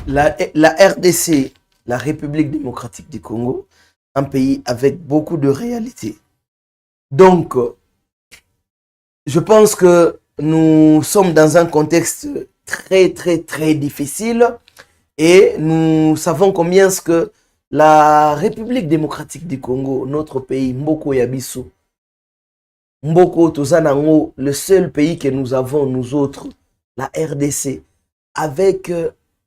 la RDC, la République démocratique du Congo, un pays avec beaucoup de réalités. Donc, je pense que nous sommes dans un contexte très difficile et nous savons combien est-ce que la République démocratique du Congo, notre pays, Mboko Yabiso, Mboko Tozanango, le seul pays que nous avons, nous autres, la RDC, avec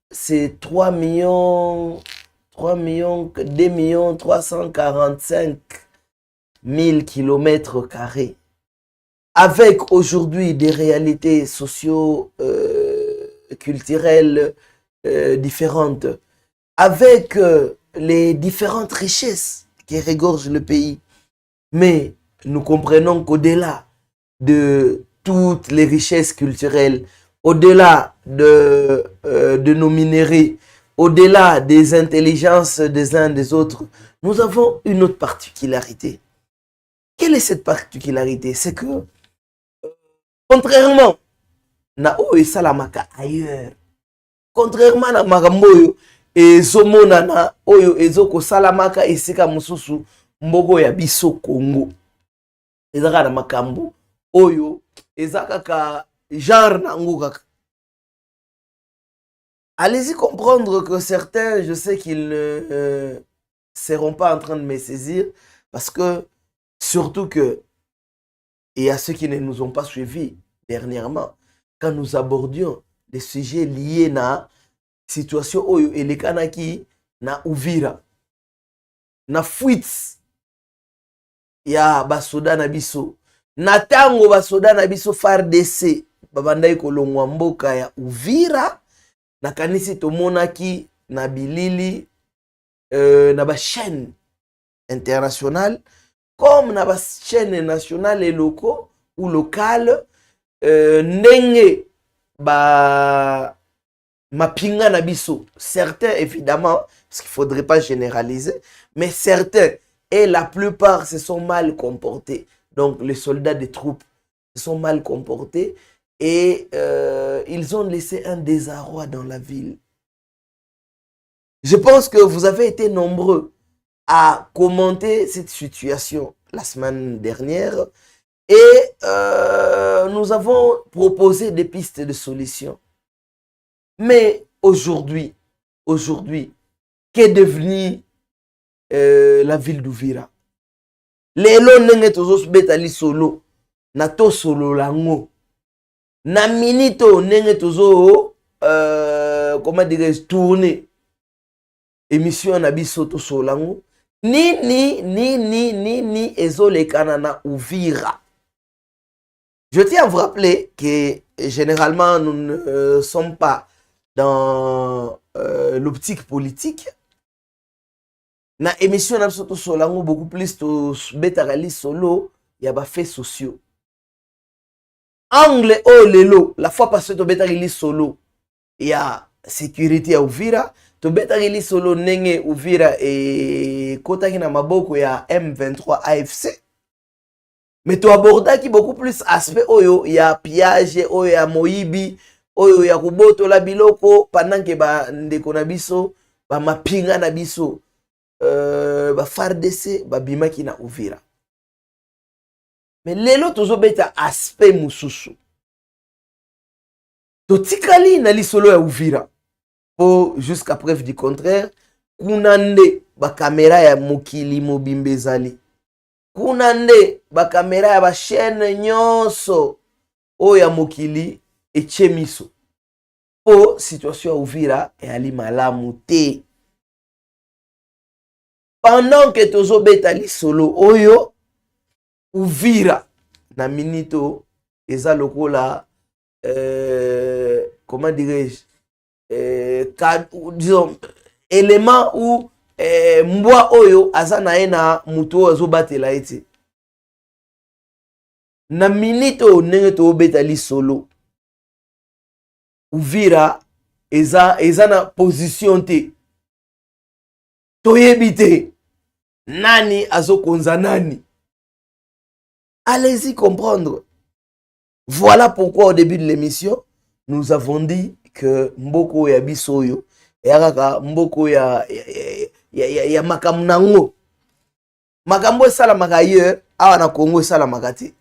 ces 2 millions 345 000 kilomètres carrés, avec aujourd'hui des réalités socio-culturelles différentes, avec les différentes richesses qui regorgent le pays. Mais nous comprenons qu'au-delà de toutes les richesses culturelles, au-delà de nos minéraux, au-delà des intelligences des uns des autres, nous avons une autre particularité. Quelle est cette particularité? C'est que, contrairement à Oyo Salamaka ailleurs, contrairement à Magamboyo et Zomonana, Oyo Ezoko Salamaka et Sika Mususu, Mbogo ya biso Congo. Ezaka na makambo, Oyo, Ezaka ka genre na ngukaka. Allez-y comprendre que certains, je sais qu'ils ne seront pas en train de me saisir, parce que, surtout que, et à ceux qui ne nous ont pas suivis dernièrement, quand nous abordions des sujets liés à la situation Oyo et les Kanaki, na Uvira, na fuite, ya basoda na biso, na tango basoda na biso FARDC, babandai kolongwa mboka ya Uvira, na kanisi tomonaki na bilili na ba chaîne internationale comme na ba chaîne nationale et locaux ou locale ndenge ba mapinga na biso, certains évidemment, parce qu'il faudrait pas généraliser, mais certains et la plupart se sont mal comportés. Donc les soldats des troupes se sont mal comportés et ils ont laissé un désarroi dans la ville. Je pense que vous avez été nombreux à commenter cette situation la semaine dernière et nous avons proposé des pistes de solutions. Mais aujourd'hui, qu'est devenu la ville d'Uvira? Lelo nenge tozos betali solo, na to solo lango. Na minito nenge tozo comment dirais-je, tourner émission na biso to solango ni ezolekana na Uvira. Je tiens à vous rappeler que généralement nous ne sommes pas dans l'optique politique. Na émission na biso to solango beaucoup plus to betarali solo ya ba faits sociaux. Angle o lelo, la fois passée to betarili solo, il y a sécurité à Uvira, to betarili solo nenge Uvira et kotaki na maboko ya M23 AFC. Mais to abordaki beaucoup plus aspect oyo ya pillage, oyo ya moyibi, oyo ya kuboto la biloko pendant que ba ndeko na biso, ba mapinga na biso, ba FARDC, ba bimaki na Uvira. Mais lelo tozo beta aspect mususu. To tikali na lisolo ya Uvira. Po jusqu'à preuve du contraire, kunande ba caméra ya mokili mobimbezali. Kunande ba caméra ya ba chaîne nyonso o ya mokili echemiso. Po situation ya Uvira e ali malamu te. Pendant que tozo beta lisolo oyo Uvira na minito eza lokola comment dirais-je disons élément ou mbwa oyo aza na ye na muto azobatela ete na minito ndenge tobeta lisolo Uvira eza na position te toyebi te nani azokonza nani. Allez-y comprendre. Voilà pourquoi au début de l'émission, nous avons dit que mboko ya bisoyo eyaka mboko ya makambo nango. Makambo esalamaka ye awa na Congo esalamaka te.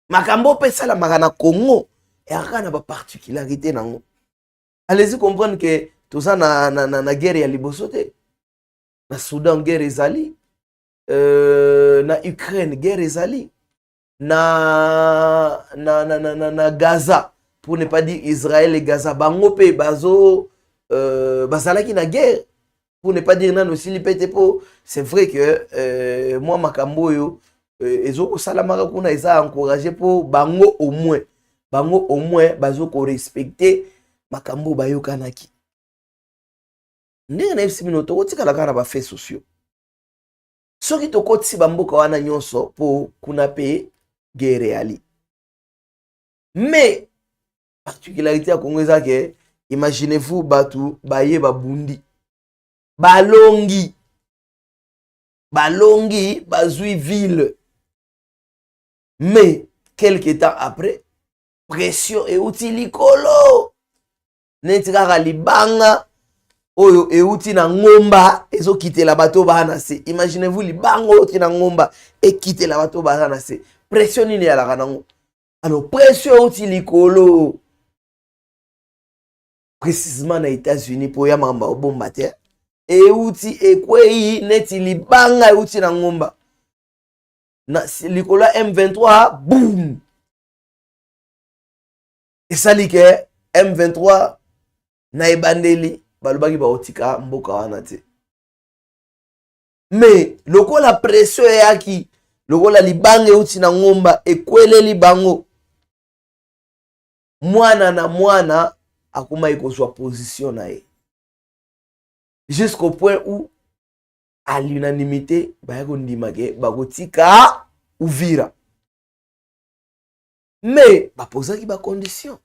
Makambo pe esalamaka na Congo eyaka na ba particularité nango. Allez-y comprendre que tout ça na guerre ya liboso te. Na Soudan guerre ezali, na Ukraine guerre ezali, na Gaza, pour ne pas dire Israël et Gaza, bango pe bazo bazalaki na guerre, pour ne pas dire nano silipete po. C'est vrai que moi makambo yo ezo salamaka kuna eza encourager po bango au moins bazo ko respecter makambo bayokanaki. Ndenge na yebisi bino tokotikala kaka na bafaits sociaux. Soki tokotisi bamboka wana nyonso po kuna pe guerre eyali. Mais particularité ya Congo eza ke imaginez-vous batu baye babundi balongi bazui ville. Mais quelque temps après pression euti likolo neti kaka libanga oyo euti na ngomba ezo kitela bato bana se. Imaginez-vous libanga euti na ngomba e kitela bato bana se. Pression nini ya la nango. Alors pression euti likolo précisément na États-Unis po ya mamba obomba te. Euti ekwei neti libanga euti na ngomba. Na likolo M23 boum. Et ça li ke M23 na ebandeli balobaki baotika mboka wana te. Mais lokola pression yaki, lokola libanga euti na ngomba ekweleli bango, mwana na mwana akuma ikozwa position na ye. Jusqu'au point où à l'unanimité bayako ndimake bakotika Uvira. Mais bapozaki ba condition.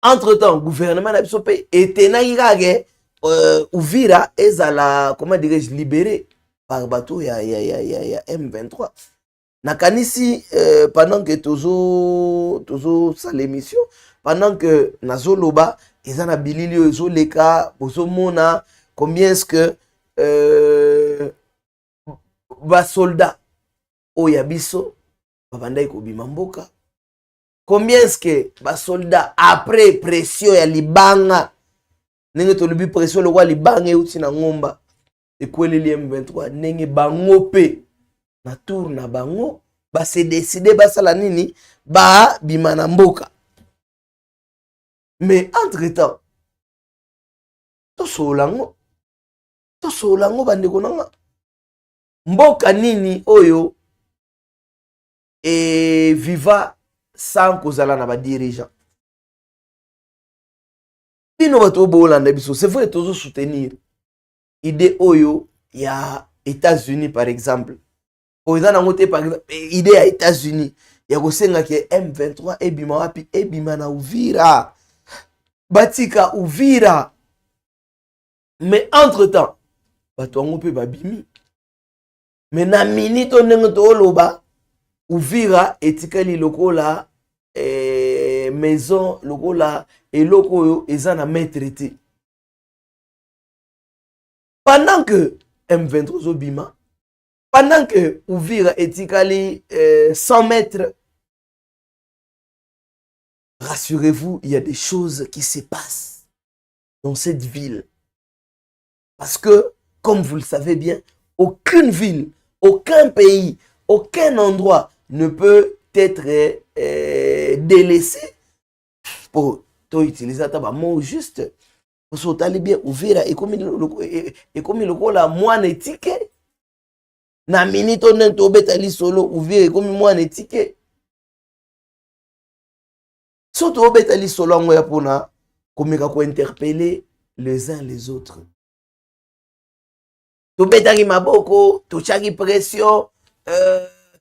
Entre-temps, gouvernement na biso pe etenaki kake Uvira ezala, comment dirais-je, libéré par bateau ya M23. Nakanisi pendant que tozo sa l'émission, pendant que nazoloba ezana bilili ezo leka bozo mona combien est-ce que ba soldat oya biso babandai ko bimamboka. Combien est-ce que ba soldat après pression ya libanga nenge tolubi pression le roi libanga euti na ngomba ekweleli M23 nenge bango pe na tour na bango ba se décider basala nini ba bimana mboka. Mais entre-temps tosolango bandeko nanga mboka nini oyo et viva sans kozala na ba dirigeant. Bino bato bolanda biso, c'est vrai tozo soutenir idée oyo ya États-Unis par exemple. Oza na ngote par exemple idée ya États-Unis ya kosenga ke M23 ebima wapi, ebima na Uvira. Batika Uvira. Mais entre-temps bato ngo pe babimi. Mais na minute ndenge to loba Uvira etikali lokola maison lokola eloko oyo eza na maîtrise. Pendant que M23 zobima, pendant que Uvira etikali 100 mètres, rassurez-vous, il y a des choses qui se passent dans cette ville. Parce que, comme vous le savez bien, aucune ville, aucun pays, aucun endroit ne peut être délaissé pour utiliser ta mot juste. Parce que tu bien ouvert et comme le la moine étiquette. Na minute on est tombé tali solo ouvert et comme moine étiquette. Surtout au bétali solo en moya pona comme il faut interpeller les uns les autres. To betaki maboko, to chaki pression,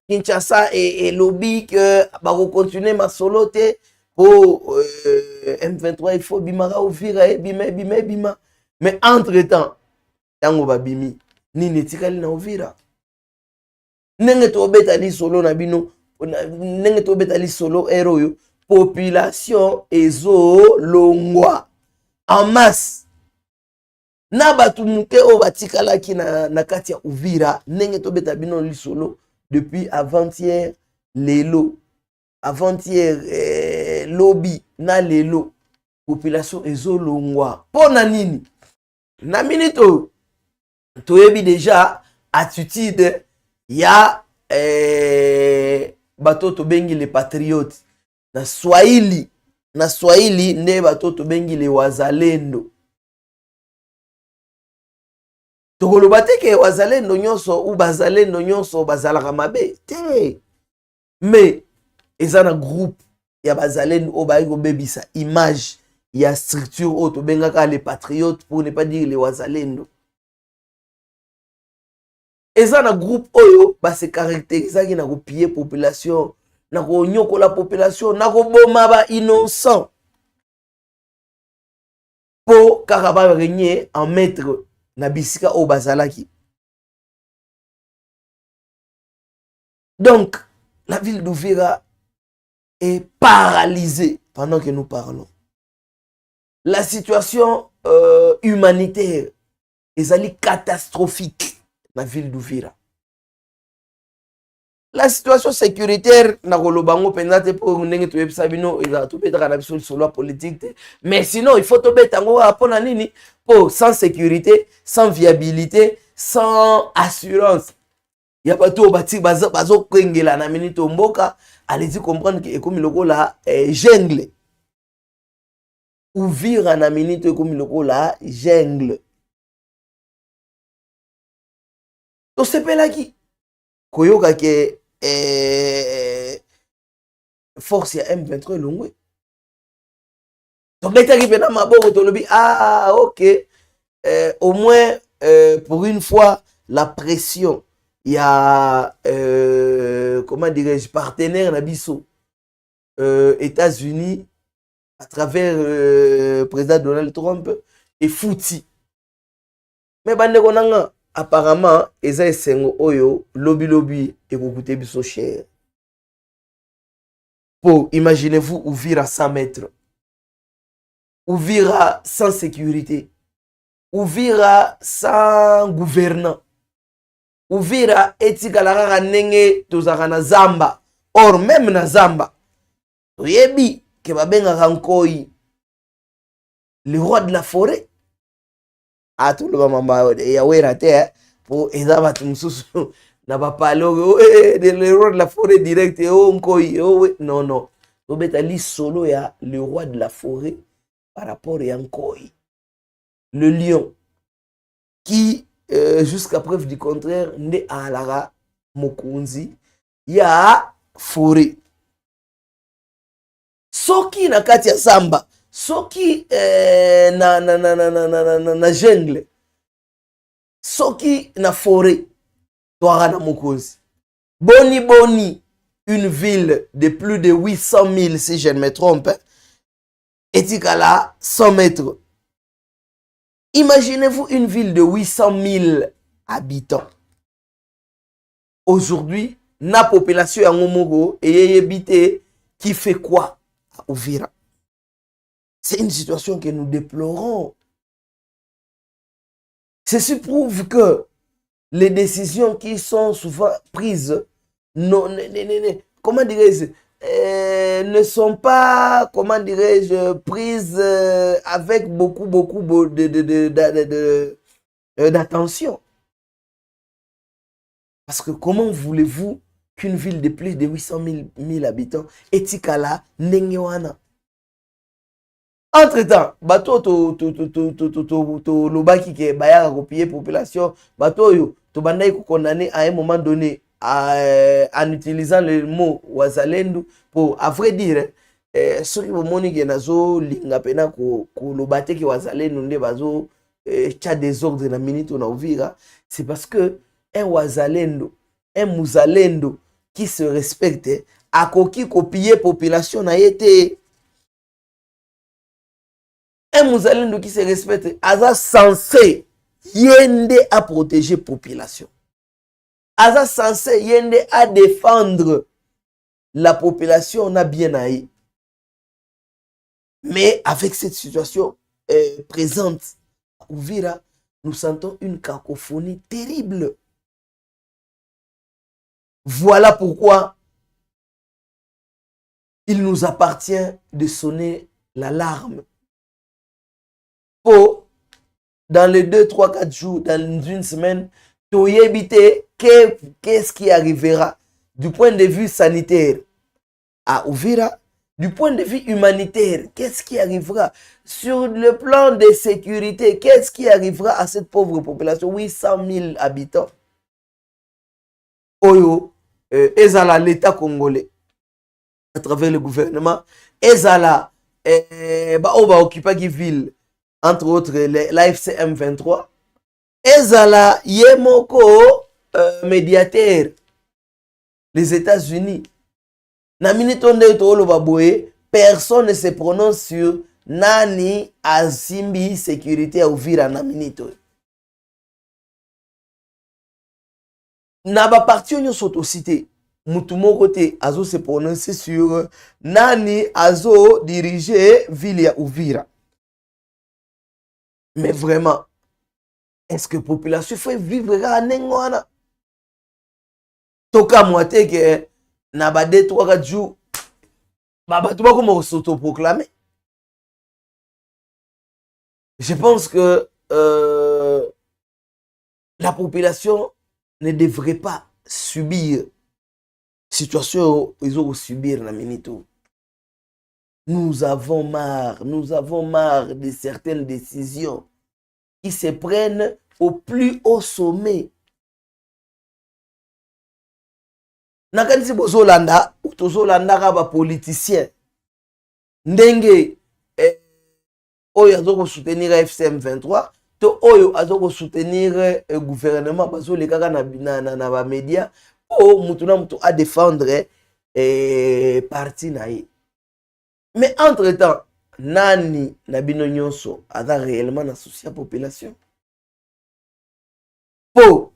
Kinshasa et lobby que va continuer ma solo te pour M23 il faut bimara ouvira bima. Mais entre-temps, yango ba bimi ni netikali na ouvira. Nenge to betali solo na bino, nenge to betali solo hero yo population ezo longwa en masse na batu muke o batikalaki na kati ya Uvira ndenge tobeta bino lisolo depuis avant-hier lelo avant-hier lobby na lelo population ezo longwa pona nini na minute toyebi déjà attitude ya bato tobengi les patriotes na Swahili nde bato tobengi les wazalendo tokoloba te ke wazalendo nyonso ou bazalendo nyonso bazalaka mabe te mais eza na groupe ya bazalendo o bayi kobebisa image ya structure o tobengaka les patriotes pour ne pas dire les wazalendo eza na groupe oyo ba se caractérisaki na kopiller population na konyokola population na koboma ba innocent po kaka ba régner en maître na bisika o bazalaki. Donc la ville d'Uvira est paralysée pendant que nous parlons. La situation humanitaire est catastrophique dans la ville d'Uvira. La situation sécuritaire na kolobango pendant pour ndenge to yebisa bino eza to betaka na biso solo politique mais sinon il faut to betango apona nini pour sans sécurité, sans viabilité, sans assurance. Il y a pas tout bati bazo kwengela na minute mboka allez-y comprendre que ekomi lokola jungle. Uvira na minute ekomi lokola jungle. To sepelaki koyoka ke force ya M23 longwe to betaki pena maboko to lobi ok au moins pour une fois la pression ya comment dirais-je partenaire na biso États-Unis à travers président Donald Trump et fouti mais bande konanga apparemment eza esengo oyo lobby et kokoute biso cher. Pour imaginez-vous Uvira 100 mètres, Uvira sans sécurité, Uvira sans gouvernant, Uvira etikala nenge tozaka na zamba. Or même na zamba oyebi ke babengaka nkoi le roi de la forêt. Tout le monde ya wera te pour eza batu mususu na bapalo le roi de la forêt direct nkoi non obeta li solo ya le roi de la forêt par rapport à nkoi le lion qui jusqu'à preuve du contraire nde alara mokunzi ya forêt soki na kati ya samba soki na jungle soki na forêt toara na mokozi boni une ville de plus de 800 000 si je ne me trompe etikala 100 mètres. Imaginez-vous une ville de 800 000 habitants aujourd'hui na population ya ngomogo et habité qui fait quoi à Uvira. C'est une situation que nous déplorons. Ceci prouve que les décisions qui sont souvent prises comment dirais-je, ne sont pas, comment dirais-je, prises avec beaucoup d'attention. Parce que comment voulez-vous qu'une ville de plus de 800 000 habitants etikala nengewana? Entre-temps, bato to lobaki ke bayaka kopier population, bato yo to bandai ko condamner à un moment donné en utilisant le mot wazalendo pour à vrai dire soki bomoni ke nazo linga pena ko lobate ke wazalendo nde bazo cha désordre na minute na Uvira, c'est parce que un wazalendo, un muzalendo qui se respecte akoki copier population na yete. Un muzalendo qui se respecte aza censé yende à protéger population. Aza censé yende à défendre la population na bien aïe. Mais avec cette situation présente à Uvira, nous sentons une cacophonie terrible. Voilà pourquoi il nous appartient de sonner l'alarme. Pour, dans les 2, 3, 4 jours, dans une semaine, tu éviter qu'est-ce qui arrivera du point de vue sanitaire à Uvira, du point de vue humanitaire, qu'est-ce qui arrivera sur le plan de sécurité, qu'est-ce qui arrivera à cette pauvre population, 800 000 habitants. Oyo, ezala l'État congolais, à travers le gouvernement, ezala, ba occupé qui ville, entre autres l'AFC M23, ezala yemoko médiateur, les États-Unis. Na minute onde to lo baboye, personne ne se prononce sur nani azimbi sécurité à Uvira na minute. Na ba parti onyo soto cité, mutu moko te azo se prononcer sur nani azo diriger ville ya Uvira. Mais vraiment, est-ce que population fait vivre à nengwana? Toka moite que na ba 2-3 jours bato bako s'autoproclamer. Je pense que la population ne devrait pas subir situation ils ont subir na minito. Nous avons marre de certaines décisions qui se prennent au plus haut sommet. Nakanisi bozolanda ou tozolanda ka ba politicien ndenge oyo azoko soutenir FCM 23 to oyo azoko soutenir gouvernement bazoleka na ba média o mutu na mutu a défendre parti na ye. Mais entre-temps, nani na bino nyonso aza réellement na souci ya population? Po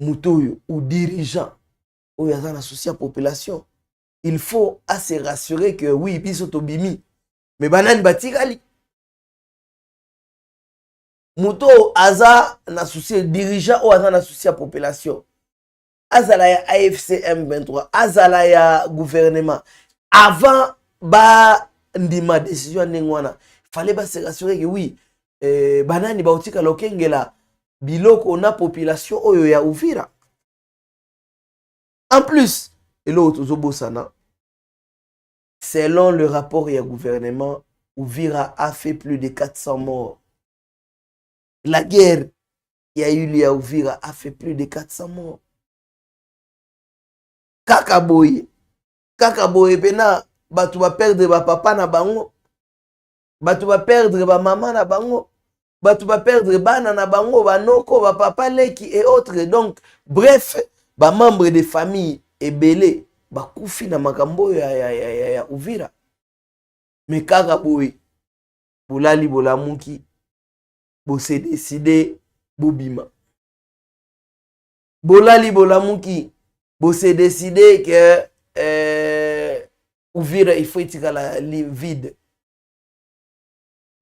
mutu ou dirigeant oyo aza na souci ya population, il faut se rassurer que oui, biso tobimi, mais banani batikali. Mutu aza na souci, dirigeant ou aza na souci ya population, azala ya AFC M23, azala ya gouvernement, avant ba ndima décision nengwana, fallait ba se rassurer que oui, banani ba otika lokengela biloko na population oyo ya Uvira. En plus, et l'autre Zobosana, selon le rapport du gouvernement, Uvira a fait plus de 400 morts. La guerre qui a eu lieu à Uvira a fait plus de 400 morts. Kakaboye, pena, batu va perdre ba papa na bango, batu va perdre ba maman na bango, batu va perdre bana na bango, ba noko, ba papa leki et autres. Donc, bref, ba membre de famille ebele ba kufi na makambo ya Uvira. Mais kakaboye, bolali bolamuki, bo se décider bobima. Bolali bolamuki, bo se décider que Uvira il faut etikala vide.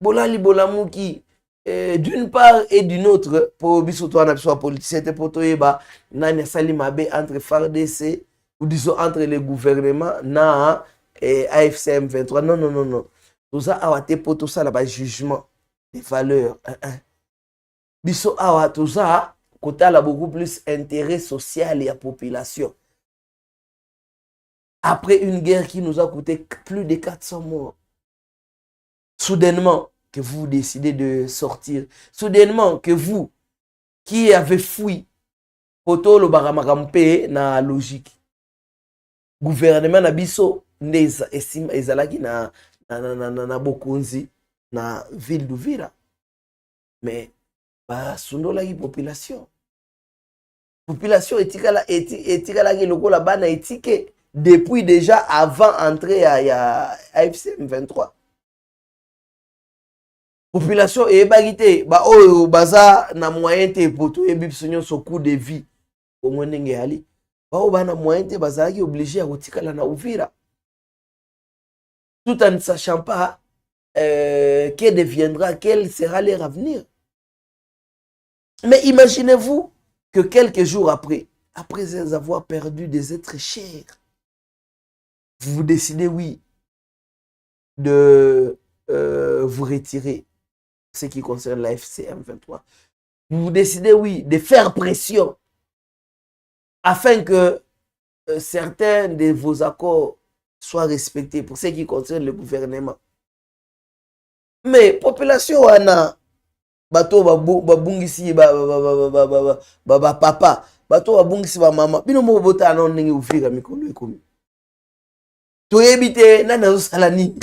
Bolali bolamuki, d'une part et d'une autre, pour bisoto na biso politicien te poto yeba nani sali mabe entre FARDC ou disons entre les gouvernements na AFC M23. Non. Tout ça awa te poto ça là ba jugement des valeurs. Biso awa tout ça côté là beaucoup plus intérêt social et la population. Après une guerre qui nous a coûté plus de 400 morts. Soudainement que vous décidez de sortir, soudainement que vous qui avez fui poto lo baramakampe na logique gouvernement na biso ndeza esima ezalaki na bokonzi na ville d'Uvira, mais ba sundola ki population etikala ki lokola bana etike depuis déjà avant entrée à AFC M23. Population ebagite ba oyo baza na moyen te poto ebipsonyo so coût de vie au moins ndenge ali ba o bana moyen te bazaki obligé à kotikala na Uvira. tout en ne sachant pas quel deviendra, quel sera leur avenir. Mais imaginez-vous que quelques jours après avoir perdu des êtres chers, vous vous décidez, oui, de vous retirer, ce qui concerne la FCM 23. Vous vous décidez, oui, de faire pression afin que certains de vos accords soient respectés pour ce qui concerne le gouvernement. Mais population wana bato babungisi papa bato babungisi ba mama bino moko bota na ndenge ufika mikolo ekomi toyebi te nani azosala nini.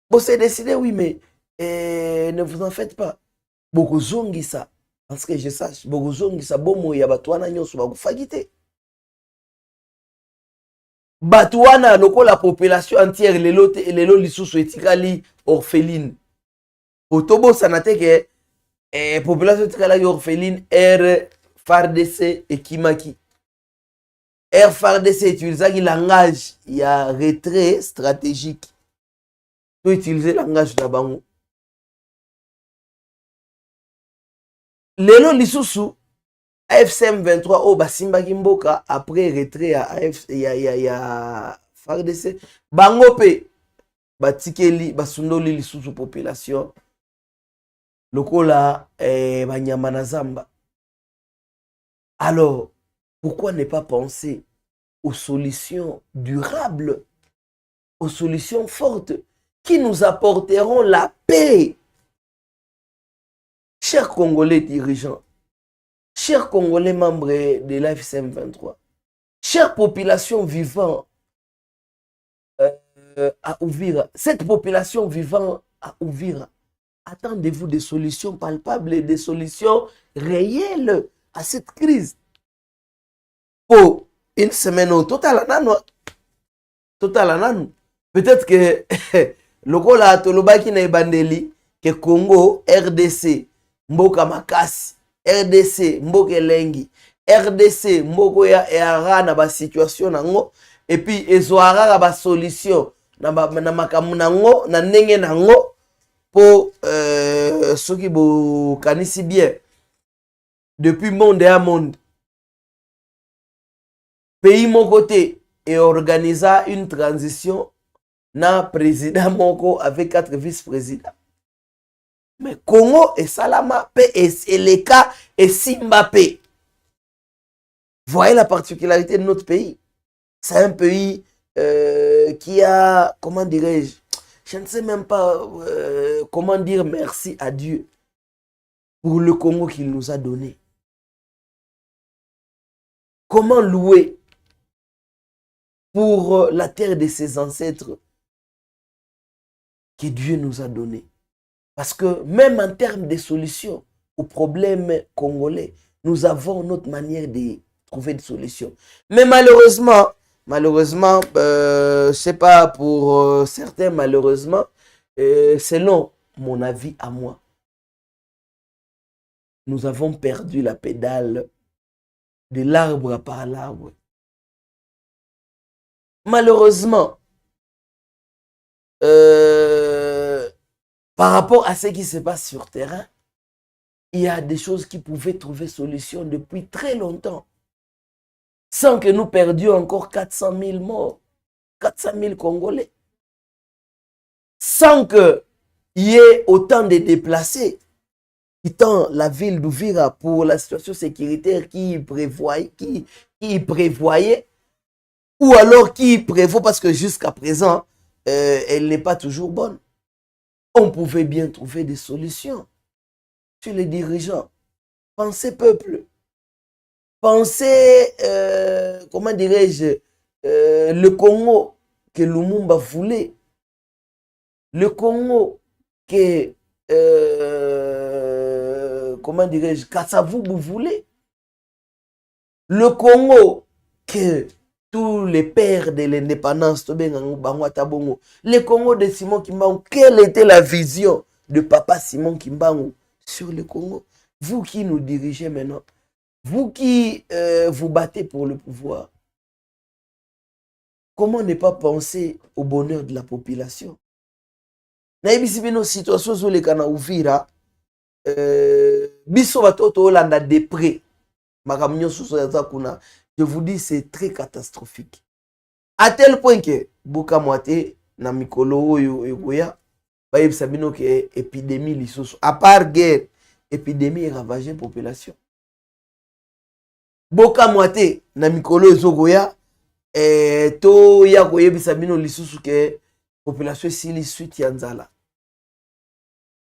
Bon, c'est décidé, oui, mais ne vous en faites pas. Bokozongisa, parce que je sache, bokozongisa bomo ya bato wana nyonso bakufaki te. Bato wana lokola population entière lelo lisusu etikali orpheline. Otobosana te ke population etikali orpheline R FARDC ekimaki. R FARDC utilisaki langage ya retrait stratégique. Pour utiliser le langage de bango. Lelo lisusu AFCM 23 o basimba kimboka après retrait ya FARDC bango pe batikeli basundoli lisusu population lokola banyama na zamba. Alors pourquoi ne pas penser aux solutions durables, aux solutions fortes qui nous apporteront la paix? Chers Congolais dirigeants, chers Congolais membres de l'AFCM 23, chère population vivant à Uvira, cette population vivant à Uvira, attendez-vous des solutions palpables, des solutions réelles à cette crise. Pour une semaine au total, peut-être que le Kola Tolobaki na Ebandeli, que Congo, RDC, Mboka Makasi, RDC, Mboka Lengi, RDC, Mboko ya Eara na ba situation nango, et puis Ezoara ba solution na makamu nango, na ndenge nango, pour ceux qui bo kanisi bien, depuis monde à monde, pays mon côté, et organisa une transition na président moko avec 4 vice-présidents. Mais Congo et Salama et le cas et Simbapé. Voyez la particularité de notre pays. C'est un pays qui a, comment dirais-je, je ne sais même pas comment dire merci à Dieu pour le Congo qu'il nous a donné. Comment louer pour la terre de ses ancêtres que Dieu nous a donné. Parce que même en termes de solutions aux problèmes congolais, nous avons notre manière de trouver des solutions. Mais malheureusement, c'est pas pour certains, malheureusement, selon mon avis à moi, nous avons perdu la pédale de l'arbre par l'arbre. Malheureusement, par rapport à ce qui se passe sur terrain, il y a des choses qui pouvaient trouver solution depuis très longtemps, sans que nous perdions encore 400 000 morts, 400 000 Congolais, sans qu'il y ait autant de déplacés quittant la ville d'Uvira pour la situation sécuritaire qui prévoyait, ou alors qui prévaut parce que jusqu'à présent, elle n'est pas toujours bonne. On pouvait bien trouver des solutions sur les dirigeants. Pensez peuple. Pensez, comment dirais-je, le Congo que Lumumba voulait. Le Congo que, comment dirais-je, Kasavubu voulait. Le Congo que tous les pères de l'indépendance, le Congo de Simon Kimbangu, quelle était la vision de papa Simon Kimbangu sur le Congo? Vous qui nous dirigez maintenant, vous qui vous battez pour le pouvoir, comment ne pas penser au bonheur de la population? Naibisi bino situation zoleka na Uvira, biso batoto olanda de près. Makambo nyonso soza kuna, je vous dis c'est très catastrophique. À tel point que Boka Moate na mikolo oyo ekoya bayebisa bino ke épidémie lisusu. À part guerre, épidémie ravagé population. Boka Moate na mikolo ezokoya to ya koyebisa bino lisusu ke population esili suite ya nzala.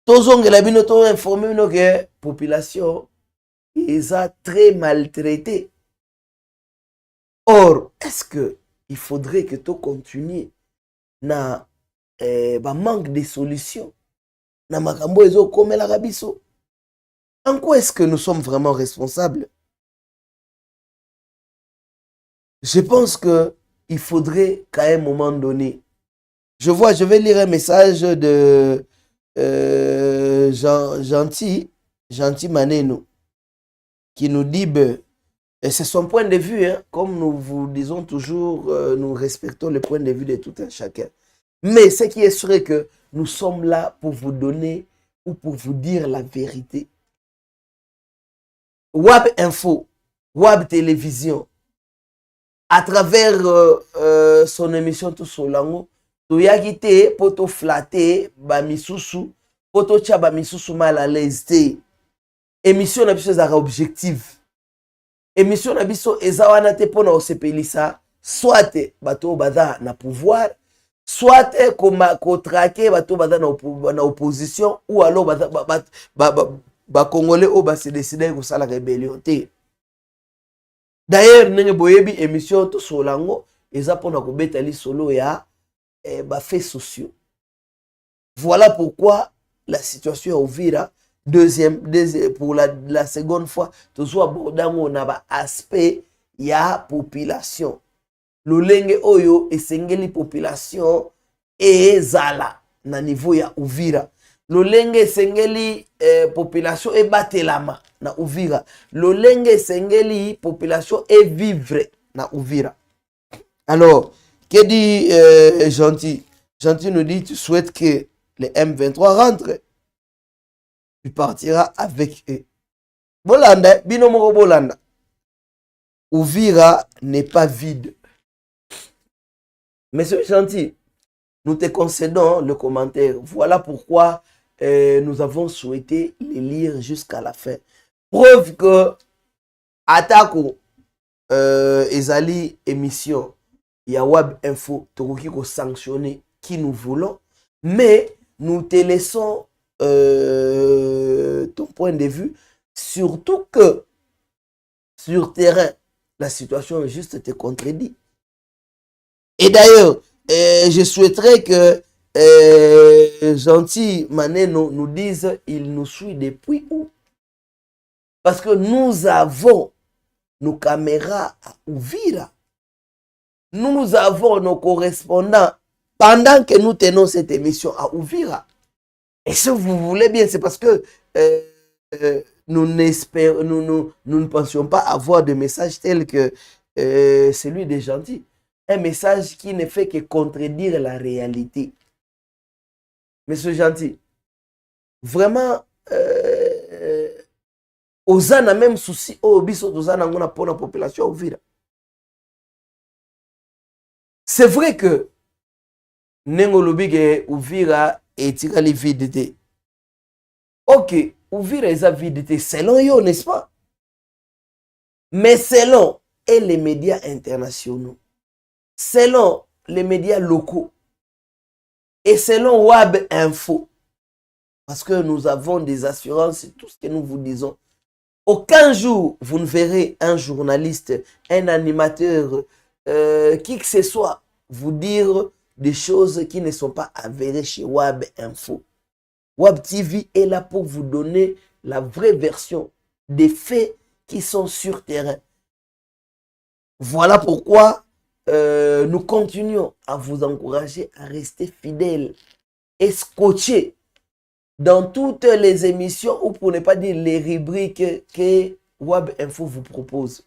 Tozongela bino to informer bino ke population eza très maltraité. Or, est-ce que il faudrait que tu continues na manque de solutions na makambo ezo komela kabiso? En quoi est-ce que nous sommes vraiment responsables? Je pense que il faudrait qu'à un moment donné, je vais lire un message de Gentil Maneno qui nous dit, et c'est son point de vue, hein, comme nous vous disons toujours, nous respectons le point de vue de tout un chacun. Mais ce qui est sûr est que nous sommes là pour vous donner ou pour vous dire la vérité. Wab Info, Wab Télévision, à travers son émission Tout Solango, Toyagite, poto flatter, ba misusu, poto tcha ba misusu mal à l'aise. Émission na biso ezaka objective. Émission na biso ezawana te pona osepelisa, soit bato baza na pouvoir, soit ko traquer bato baza na opposition, ou alors ba congolais o ba se décider ko sala rébellion te. D'ailleurs nenge boyebi émission Tout Solango eza pona ko betali solo ya faits sociaux. Voilà pourquoi la situation à Uvira, pour la seconde fois, toujours abordango na ba aspect ya population. Lolenge oyo esengeli population ezala na niveau ya Uvira. Lolenge esengeli population ebatelama na Uvira. Lolenge esengeli population vivre na Uvira. Alors, que dit Gentil? Gentil nous dit, tu souhaites que les M23 rentrent. Tu partiras avec eux. Bolanda, binomoro Bolanda. Uvira n'est pas vide. Monsieur Gentil, nous te concédons le commentaire. Voilà pourquoi nous avons souhaité les lire jusqu'à la fin. Preuve que Atako Ezali émission Yawab Info, Toruki ko sanctionner qui nous voulons, mais nous te laissons ton point de vue, surtout que sur terrain, la situation juste te contredit. Et d'ailleurs, je souhaiterais que Gentil Maneno nous dise, il nous suit depuis où? Parce que nous avons nos caméras à Uvira. Nous avons nos correspondants pendant que nous tenons cette émission à Uvira. Et si vous voulez bien, c'est parce que nous ne pensions pas avoir de message tel que celui des Gentils. Un message qui ne fait que contredire la réalité. Monsieur Gentil, vraiment, Ozana même souci, Obiso Ozana ngona pour la population Uvira. C'est vrai que Nengolobige Uvira etikali vide. Ok, Uvira est vide selon yo, n'est-ce pas? Mais selon les médias internationaux, selon les médias locaux et selon Wab Info, parce que nous avons des assurances, c'est tout ce que nous vous disons. Aucun jour, vous ne verrez un journaliste, un animateur, qui que ce soit, vous dire des choses qui ne sont pas avérées chez Wab Info. Wab TV est là pour vous donner la vraie version des faits qui sont sur terrain. Voilà pourquoi nous continuons à vous encourager à rester fidèles et scotchés dans toutes les émissions, ou pour ne pas dire les rubriques que Wab Info vous propose.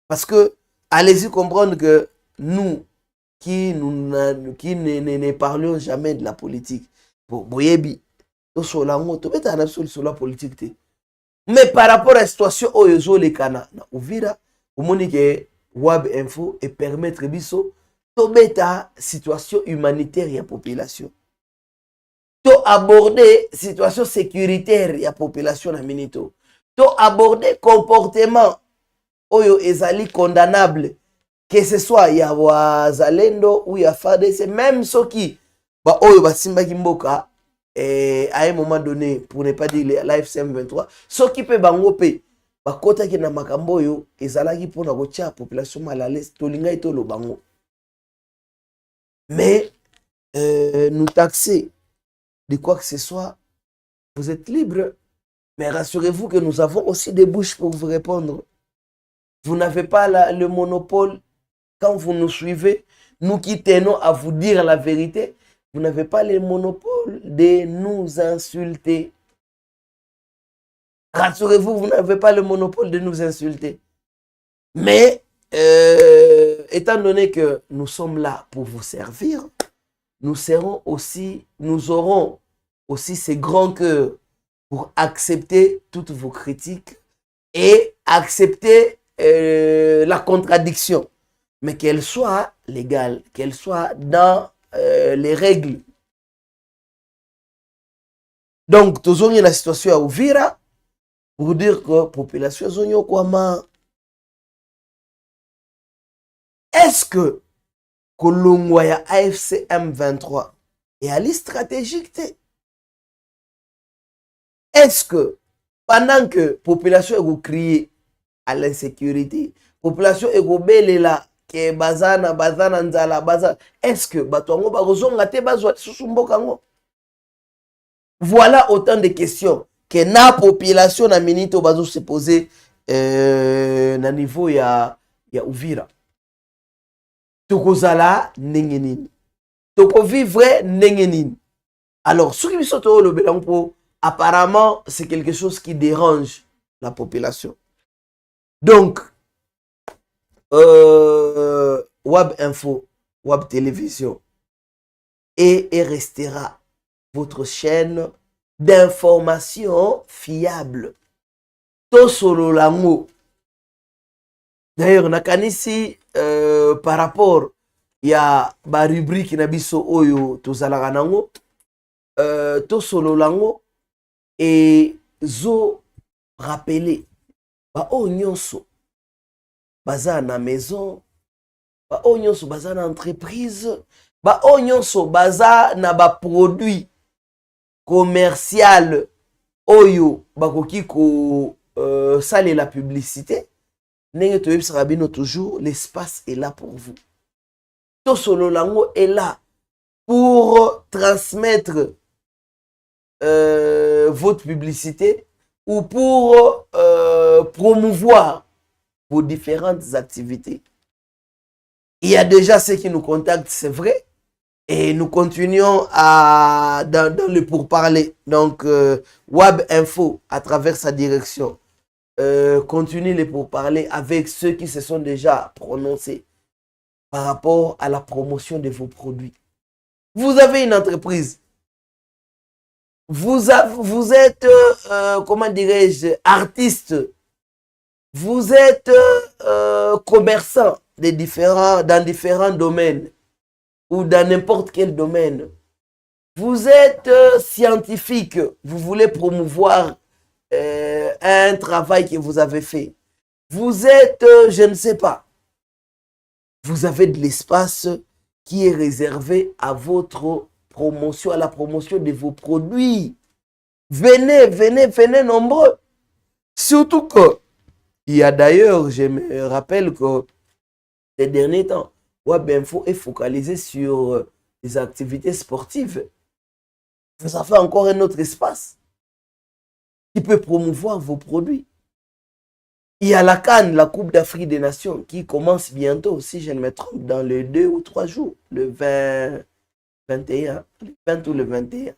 Parce que, allez-y comprendre que nous, qui ne parlons jamais de la politique. Boyebi, sur la politique. Mais par rapport à la situation où ils ont les canaux, Uvira, que Wab Info et permettre biso to beta situation humanitaire et la population. To aborder situation sécuritaire et la population na minito. To aborder comportement oyo ezali condamnable, que ce soit ya wazalendo ou ya FARDC, même ceux qui ba oyo basimba kimboka à un moment donné, pour ne pas dire la FCM 23, ceux qui peuvent bangoper bakota ki na makambo oyo ezalaki pour na kotia population mal à l'aise tolinga ito lo bango. Mais nous taxer de quoi que ce soit, vous êtes libre, mais rassurez-vous que nous avons aussi des bouches pour vous répondre. Vous n'avez pas le monopole. Quand vous nous suivez, nous qui tenons à vous dire la vérité, vous n'avez pas le monopole de nous insulter. Rassurez-vous, vous n'avez pas le monopole de nous insulter. Mais, étant donné que nous sommes là pour vous servir, nous aurons aussi ces grands cœurs pour accepter toutes vos critiques et accepter la contradiction, mais qu'elle soit légale, qu'elle soit dans les règles. Donc, tous on la situation à Uvira pour dire que la population zonyo kwama. Est-ce que Kolongwa ya AFC M23 est à l'île stratégique? Est-ce que pendant que la population est criée à l'insécurité, la population est belela ke bazana nzala bazana, est-ce que batwango bazonga te bazwa susumboka ngo? Voilà autant de questions que la population na minito bazo se poser na niveau ya Uvira. Tokozala ndenge nini, tokovivre ndenge nini. Alors ce qui me saute au belango, apparemment c'est quelque chose qui dérange la population. Donc Wab Info, Wab Télévision et restera votre chaîne d'information fiable. Tosolo lango. D'ailleurs, nakanisi par rapport ya ba rubrique na biso oyo tozalaka nango, tosolo lango et zo rappeler ba o nyonso baza na maison, ba o nyonso baza na entreprise, ba o nyonso baza na ba produit commercial oyo bakoki ko saler la publicité. Toujours, l'espace est là pour vous. Tosolo lango est là pour transmettre votre publicité ou pour promouvoir vos différentes activités. Il y a déjà ceux qui nous contactent, c'est vrai, et nous continuons dans le pourparler. Donc, Wab Info, à travers sa direction, continuez les pourparlers avec ceux qui se sont déjà prononcés par rapport à la promotion de vos produits. Vous avez une entreprise, vous êtes, comment dirais-je, artiste, vous êtes commerçant dans différents domaines ou dans n'importe quel domaine. Vous êtes scientifique, vous voulez promouvoir un travail que vous avez fait. Vous êtes, je ne sais pas, vous avez de l'espace qui est réservé à votre promotion, à la promotion de vos produits. Venez nombreux. Surtout que, il y a d'ailleurs, je me rappelle que ces derniers temps, Wab Info est focalisé sur les activités sportives. Vous avez encore un autre espace qui peut promouvoir vos produits. Il y a la CAN, la Coupe d'Afrique des Nations, qui commence bientôt, si je ne me trompe, dans les 2 ou 3 jours, le 21, le 20 ou le 21.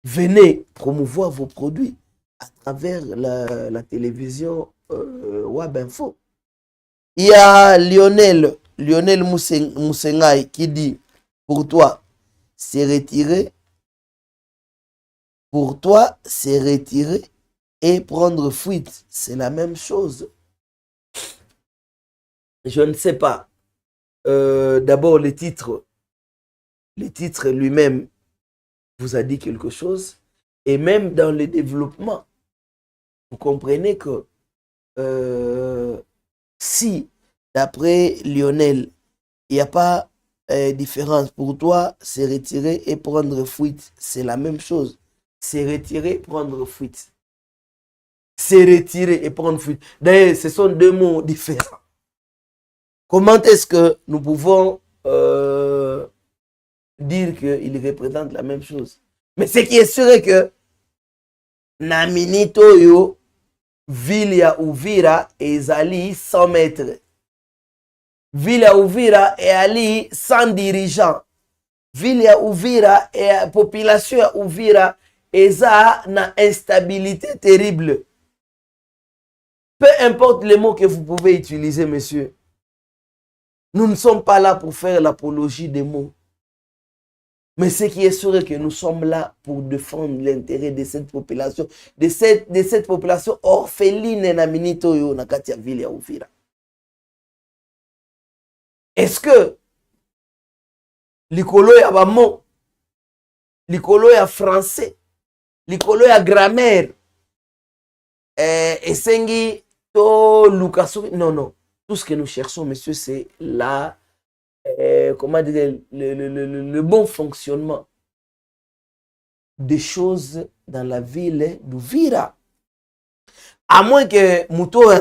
Venez promouvoir vos produits à travers la télévision Wab Info. Il y a Lionel Lionel Moussengai qui dit, pour toi, c'est retirer. Pour toi, c'est retirer et prendre fuite. C'est la même chose. Je ne sais pas. D'abord, le titre lui-même vous a dit quelque chose. Et même dans le développement, vous comprenez que si, d'après Lionel, il n'y a pas différence, pour toi, c'est retirer et prendre fuite. C'est la même chose. C'est retirer, prendre fuite. C'est retirer et prendre fuite. D'ailleurs, ce sont deux mots différents. Comment est-ce que nous pouvons dire qu'ils représentent la même chose? Mais ce qui est sûr est que Naminito yo, ville ya Uvira ezali 100 mètres. Ville ya Uvira ezali sans dirigeant. Ville ya Uvira et population ya Uvira eza na instabilité terrible. Peu importe les mots que vous pouvez utiliser, monsieur. Nous ne sommes pas là pour faire l'apologie des mots. Mais ce qui est sûr est que nous sommes là pour défendre l'intérêt de cette population, de cette population orpheline na minito yo na kati ya ville ya Uvira. Est-ce que likolo ya bamo, likolo ya français, likolo ya grammaire, esengi to lukaso, non. Tout ce que nous cherchons, monsieur, c'est la comment dire, le bon fonctionnement des choses dans la ville d'Uvira. À moins que Mouto,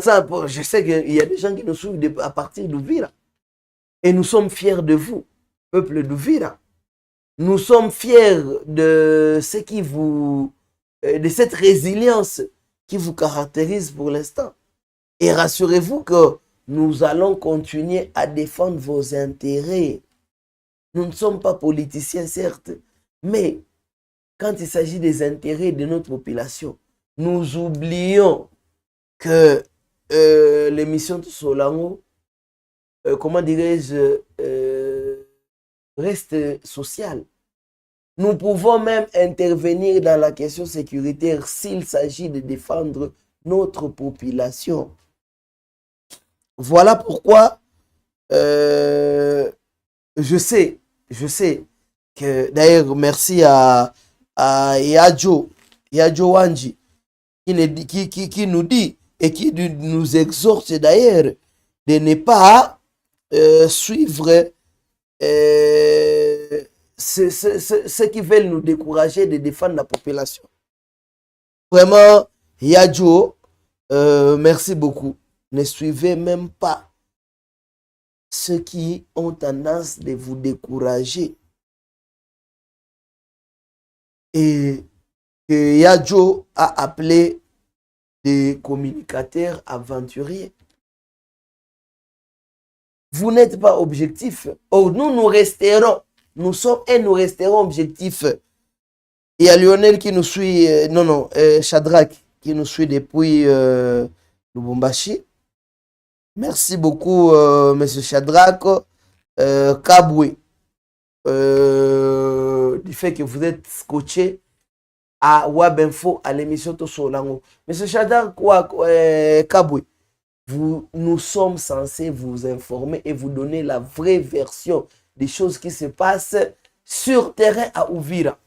je sais qu'il y a des gens qui nous suivent à partir d'Uvira. Et nous sommes fiers de vous, peuple d'Uvira. Nous sommes fiers de ce qui vous, de cette résilience qui vous caractérise pour l'instant. Et rassurez-vous que nous allons continuer à défendre vos intérêts. Nous ne sommes pas politiciens, certes, mais quand il s'agit des intérêts de notre population, nous oublions que l'émission de Solango, comment dirais-je, reste sociale. Nous pouvons même intervenir dans la question sécuritaire s'il s'agit de défendre notre population. Voilà pourquoi je sais que d'ailleurs merci à Yadjo Wanji qui nous dit et qui nous exhorte d'ailleurs de ne pas suivre ceux qui veulent nous décourager de défendre la population. Vraiment, Yadjo, merci beaucoup. Ne suivez même pas ceux qui ont tendance de vous décourager. Et que Yadjo a appelé des communicateurs aventuriers. Vous n'êtes pas objectif. Oh, nous resterons. Nous sommes et nous resterons objectifs. Il y a Lionel qui nous suit, Shadrach qui nous suit depuis Lubumbashi. Merci beaucoup, monsieur Shadrach. Kabwe, du fait que vous êtes scotché à Wabinfo, à l'émission Tosolango. Monsieur Shadrach Kabwe, nous sommes censés vous informer et vous donner la vraie version des choses qui se passent sur terrain à Uvira.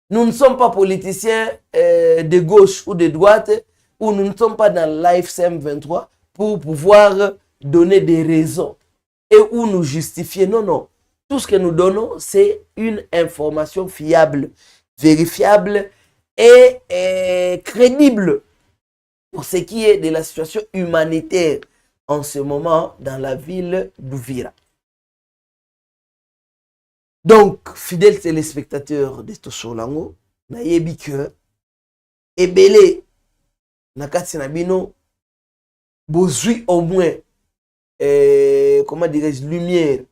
Nous ne sommes pas politiciens de gauche ou de droite, ou nous ne sommes pas dans l'AFCM 23 pour pouvoir donner des raisons et où nous justifier. Non. Tout ce que nous donnons, c'est une information fiable, vérifiable et crédible pour ce qui est de la situation humanitaire en ce moment dans la ville d'Uvira. Donc, fidèles téléspectateurs de Tosolango, nayebi que ebele nakati na bino bozui au moins comment dirais-je lumière.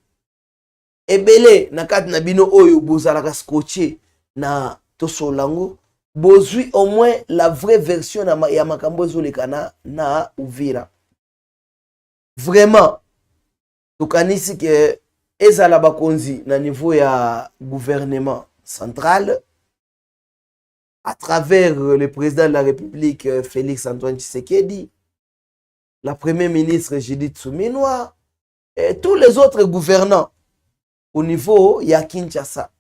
Ebele nakati na bino oyo bozalaka scotché na Tosolango, bozui au moins la vraie version ya makambo ezolekana na Uvira. Vraiment, tokanisi ke ezala bakonzi na niveau ya gouvernement central à travers le président de la République Félix Antoine Tshisekedi, la première ministre Judith Suminwa et tous les autres gouvernants au niveau ya Kinshasa.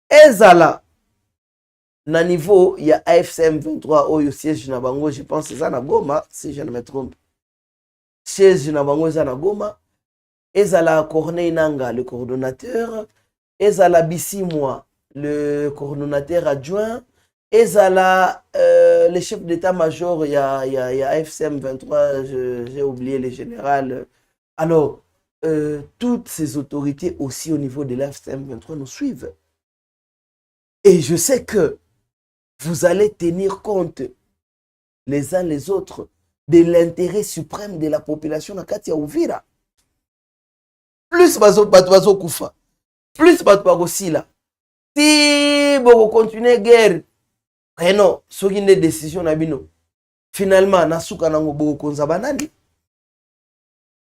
Ezala na niveau ya AFCM 23 oyo siège na bango, je pense c'est na Goma si je ne me trompe. Siège na bango na Goma. Ezala Corneille Nanga le coordonnateur, Ezala Bissimwa le coordonnateur adjoint, Ezala le chef d'état-major il y a AFCM 23, j'ai oublié le général. Alors toutes ces autorités aussi au niveau de l'AFCM 23 nous suivent. Et je sais que vous allez tenir compte les uns les autres de l'intérêt suprême de la population na kati ya Uvira. Plus bato kufa, plus bato bakosila. Si boko continuer guerre, non, soki nde décision na bino. Finalement na suka nango boko konza banani.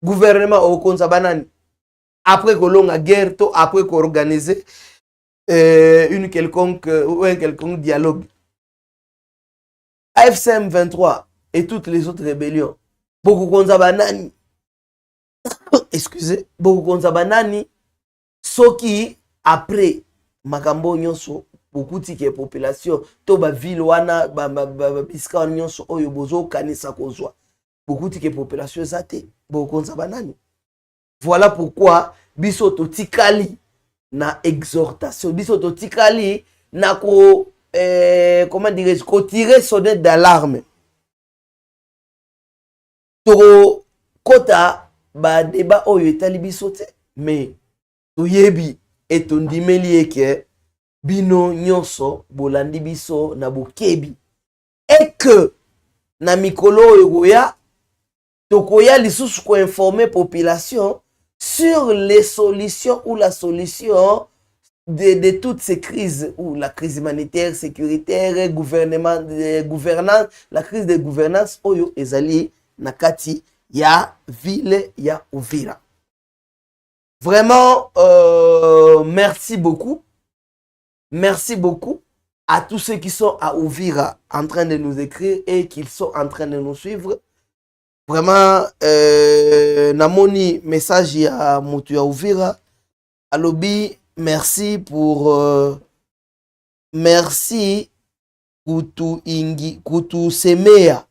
Gouvernement au konza banani. Après kolonga guerre to après ko organiser une quelconque ou un quelconque dialogue. AFCM 23 et toutes les autres rébellions. Boko konza banani. Excusez, beaucoup konza banani soki après makambo nyonso beaucoup de population to ba ville wana ba biska nyonso oyo bozo kanisa kozwa beaucoup de population zate beaucoup konza banani. Voilà pourquoi biso to tikali na exhortation, biso to tikali na ko comment dirais-je, ko tirer sonnette d'alarme to kota ba débat oyo etali biso te, mais toyebi etondimeli eke bino nyonso bolandi biso na bokebi et que na mikolo oyo goya tokoya lisusu ko informer population sur les solutions ou la solution de toutes ces crises, ou la crise humanitaire, sécuritaire, gouvernance, la crise de gouvernance oyo ezali nakati ya ville ya Uvira. Vraiment, merci beaucoup. Merci beaucoup à tous ceux qui sont à Uvira en train de nous écrire et qui sont en train de nous suivre. Vraiment, namoni message ya mutu ya Uvira. Alobi, merci pour merci kutu semea.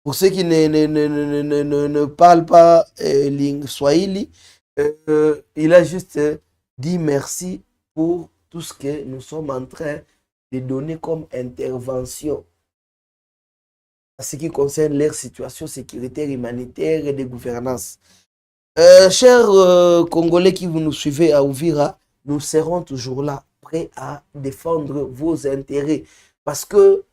Pour ceux qui ne parlent pas Swahili, il a juste dit merci pour tout ce que nous sommes en train de donner comme intervention à ce qui concerne leur situation sécuritaire, humanitaire et de gouvernance. Chers Congolais qui vous nous suivez à Uvira, nous serons toujours là, prêts à défendre vos intérêts. Parce que,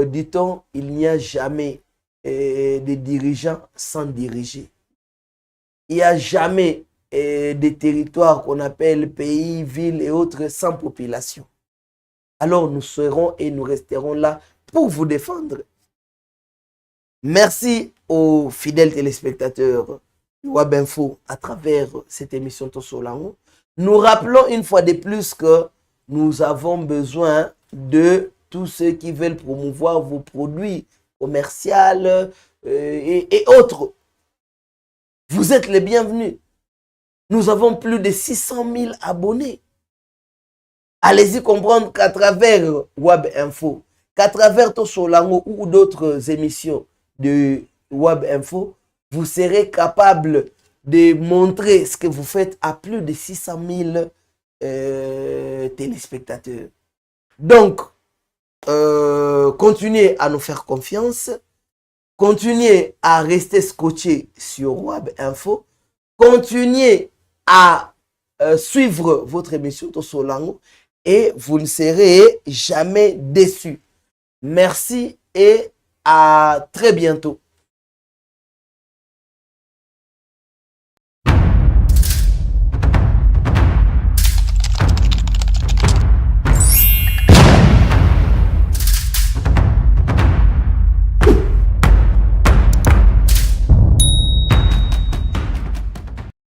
dit-on, il n'y a jamais des dirigeants sans diriger. Il n'y a jamais des territoires qu'on appelle pays, villes et autres sans population. Alors nous serons et nous resterons là pour vous défendre. Merci aux fidèles téléspectateurs de Web Info à travers cette émission Tosolango. Nous rappelons une fois de plus que nous avons besoin de tous ceux qui veulent promouvoir vos produits commerciaux et autres. Vous êtes les bienvenus. Nous avons plus de 600 000 abonnés. Allez-y comprendre qu'à travers Web Info, qu'à travers Tosolango ou d'autres émissions de Web Info, vous serez capable de montrer ce que vous faites à plus de 600 000 téléspectateurs. Donc, continuez à nous faire confiance, continuez à rester scotché sur Web Info, continuez à suivre votre émission Tosolango et vous ne serez jamais déçus. Merci et à très bientôt.